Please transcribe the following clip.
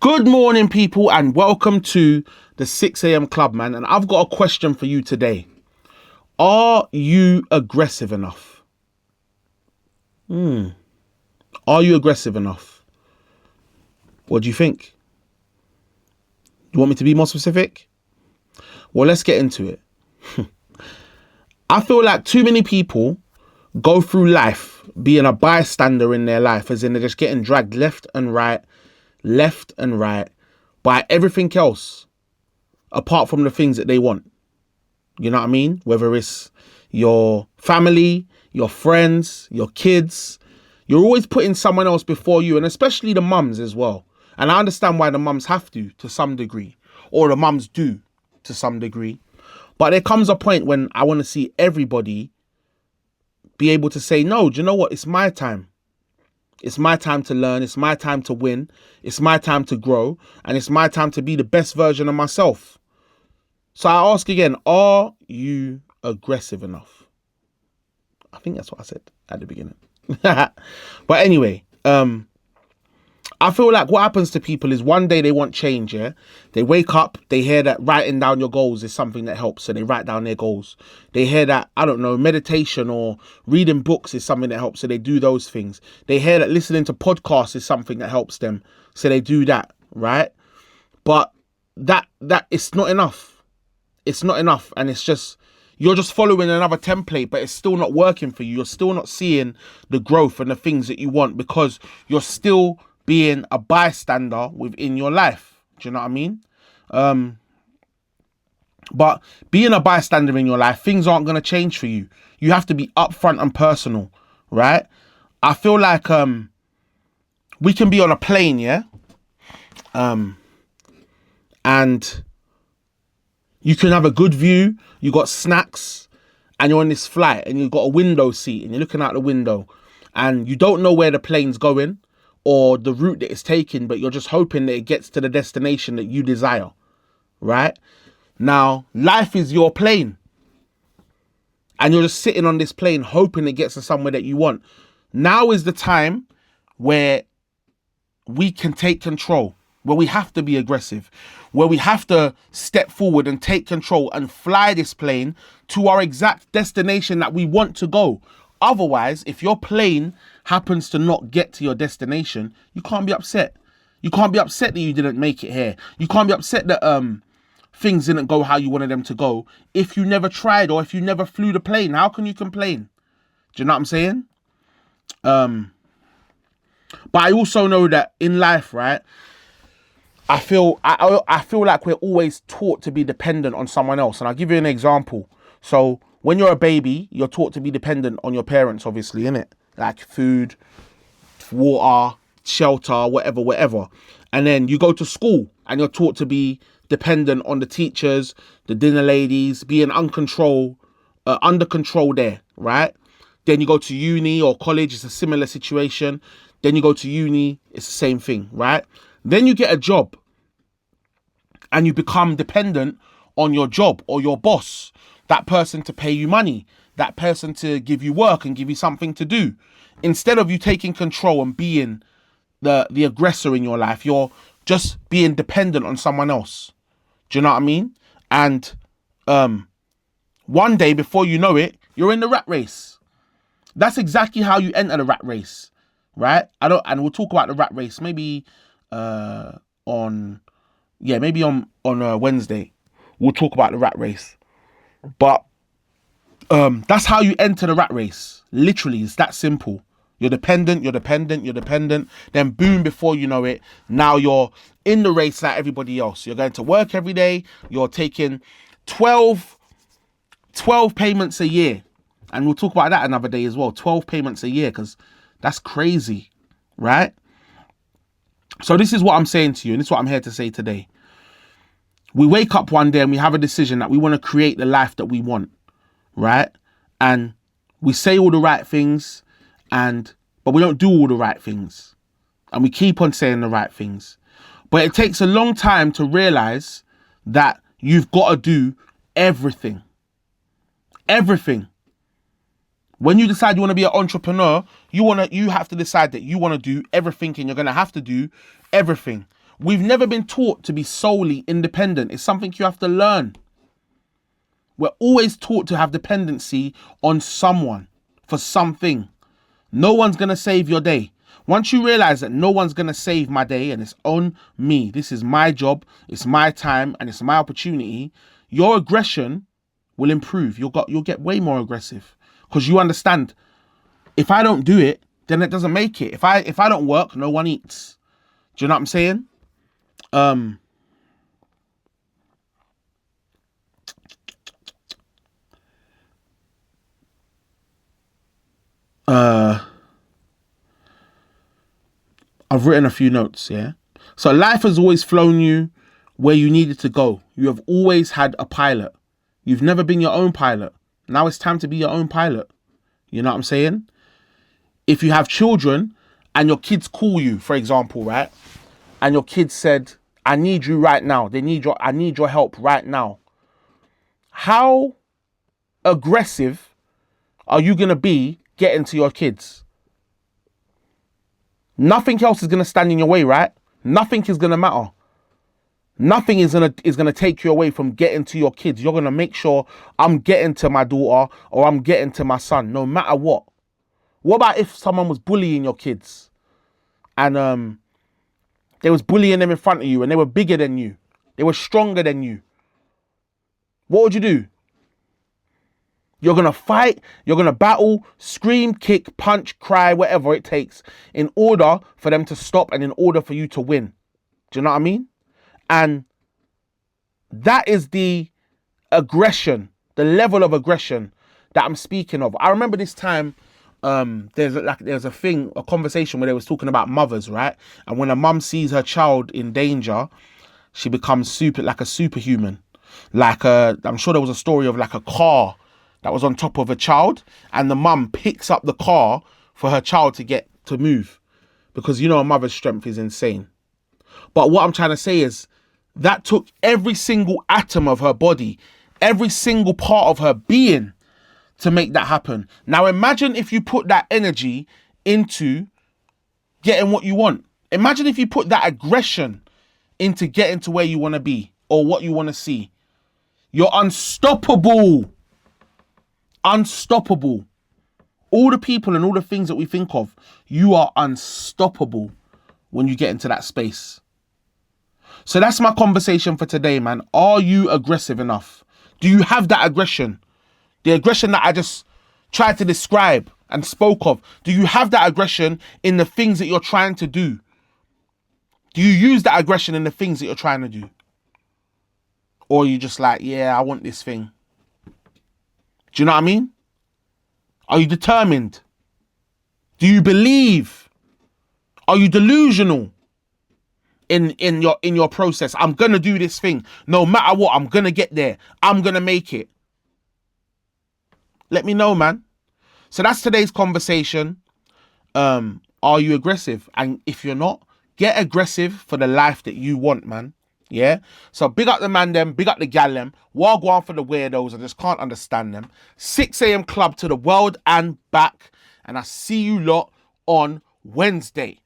Good morning, people, and welcome to the 6 a.m. Club, man. And I've got a question for you today. Are you aggressive enough? Are you aggressive enough? What do you think? You want me to be more specific? Well, let's get into it. I feel like too many people go through life being a bystander in their life, as in they're just getting dragged left and right by everything else apart from the things that they want. You know what I mean? Whether it's your family, your friends, your kids, you're always putting someone else before you, and especially the mums as well. And I understand why the mums have to some degree, or the mums do to some degree. But there comes a point when I want to see everybody be able to say, no, do you know what? It's my time. It's my time to learn. It's my time to win. It's my time to grow. And it's my time to be the best version of myself. So I ask again, are you aggressive enough? I think that's what I said at the beginning. But anyway, I feel like what happens to people is one day they want change, yeah? They wake up, they hear that writing down your goals is something that helps, so they write down their goals. They hear that, I don't know, meditation or reading books is something that helps, so they do those things. They hear that listening to podcasts is something that helps them, so they do that, right? But that it's not enough. It's not enough, and it's just, you're just following another template, but it's still not working for you. You're still not seeing the growth and the things that you want because you're still being a bystander within your life. Do you know what I mean? But being a bystander in your life, things aren't going to change for you. You have to be upfront and personal, right? I feel like we can be on a plane, yeah? And you can have a good view, you got snacks, and you're on this flight, and you've got a window seat, and you're looking out the window, and you don't know where the plane's going, or the route that it's taking, but you're just hoping that it gets to the destination that you desire, right? Now, life is your plane. And you're just sitting on this plane hoping it gets to somewhere that you want. Now is the time where we can take control, where we have to be aggressive, where we have to step forward and take control and fly this plane to our exact destination that we want to go. Otherwise, if your plane happens to not get to your destination, you can't be upset. You can't be upset that you didn't make it here. You can't be upset that things didn't go how you wanted them to go. If you never tried or if you never flew the plane, how can you complain? Do you know what I'm saying? But I also know that in life, right, I feel like we're always taught to be dependent on someone else. And I'll give you an example. So when you're a baby, you're taught to be dependent on your parents, obviously, innit? Like food, water, shelter, whatever. And then you go to school and you're taught to be dependent on the teachers, the dinner ladies, being under control there, right? Then you go to uni or college, it's a similar situation. Then you go to uni, it's the same thing, right? Then you get a job and you become dependent on your job or your boss, that person to pay you money, that person to give you work and give you something to do. Instead of you taking control and being the aggressor in your life, you're just being dependent on someone else. Do you know what I mean? And one day, before you know it, you're in the rat race. That's exactly how you enter the rat race, right? And we'll talk about the rat race maybe on Wednesday. We'll talk about the rat race. But that's how you enter the rat race. Literally, it's that simple. You're dependent. Then boom, before you know it, now you're in the race like everybody else. You're going to work every day. You're taking 12 payments a year. And we'll talk about that another day as well. 12 payments a year, because that's crazy, right? So this is what I'm saying to you, and this is what I'm here to say today. We wake up one day and we have a decision that we want to create the life that we want, right? And we say all the right things, but we don't do all the right things. And we keep on saying the right things. But it takes a long time to realize that you've got to do everything. Everything. When you decide you want to be an entrepreneur, you have to decide that you want to do everything, and you're going to have to do everything. We've never been taught to be solely independent. It's something you have to learn. We're always taught to have dependency on someone for something. No one's going to save your day. Once you realize that no one's going to save my day and it's on me, this is my job, it's my time, and it's my opportunity, your aggression will improve. You'll get way more aggressive because you understand, if I don't do it, then it doesn't make it. If I don't work, no one eats. Do you know what I'm saying? I've written a few notes, yeah? So life has always flown you where you needed to go. You have always had a pilot. You've never been your own pilot. Now it's time to be your own pilot. You know what I'm saying? If you have children and your kids call you, for example, right? And your kids said, I need you right now. I need your help right now. How aggressive are you going to be getting to your kids? Nothing else is going to stand in your way, right? Nothing is going to matter. Nothing is gonna take you away from getting to your kids. You're going to make sure I'm getting to my daughter or I'm getting to my son, no matter what. What about if someone was bullying your kids and they was bullying them in front of you and they were bigger than you? They were stronger than you. What would you do? You're going to fight, you're going to battle, scream, kick, punch, cry, whatever it takes in order for them to stop and in order for you to win. Do you know what I mean? And that is the aggression, the level of aggression that I'm speaking of. I remember this time, there's a conversation where they was talking about mothers, right? And when a mum sees her child in danger, she becomes like a superhuman. I'm sure there was a story of like a car that was on top of a child, and the mum picks up the car for her child to get to move, because a mother's strength is insane. But what I'm trying to say is that took every single atom of her body, every single part of her being to make that happen. Now imagine if you put that energy into getting what you want. Imagine if you put that aggression into getting to where you want to be or what you want to see. You're unstoppable. Unstoppable. All the people and all the things that we think of, you are unstoppable when you get into that space. So that's my conversation for today, man. Are you aggressive enough? Do you have that aggression? The aggression that I just tried to describe and spoke of. Do you have that aggression in the things that you're trying to do? Do you use that aggression in the things that you're trying to do? Or are you just like, yeah, I want this thing? Do you know what I mean? Are you determined? Do you believe? Are you delusional in your process? I'm gonna do this thing. No matter what, I'm gonna get there. I'm gonna make it. Let me know, man. So that's today's conversation. Are you aggressive? And if you're not, get aggressive for the life that you want, man. Yeah? So big up the man them, big up the gal them. While go on for the weirdos, I just can't understand them. 6 a.m. club to the world and back. And I see you lot on Wednesday.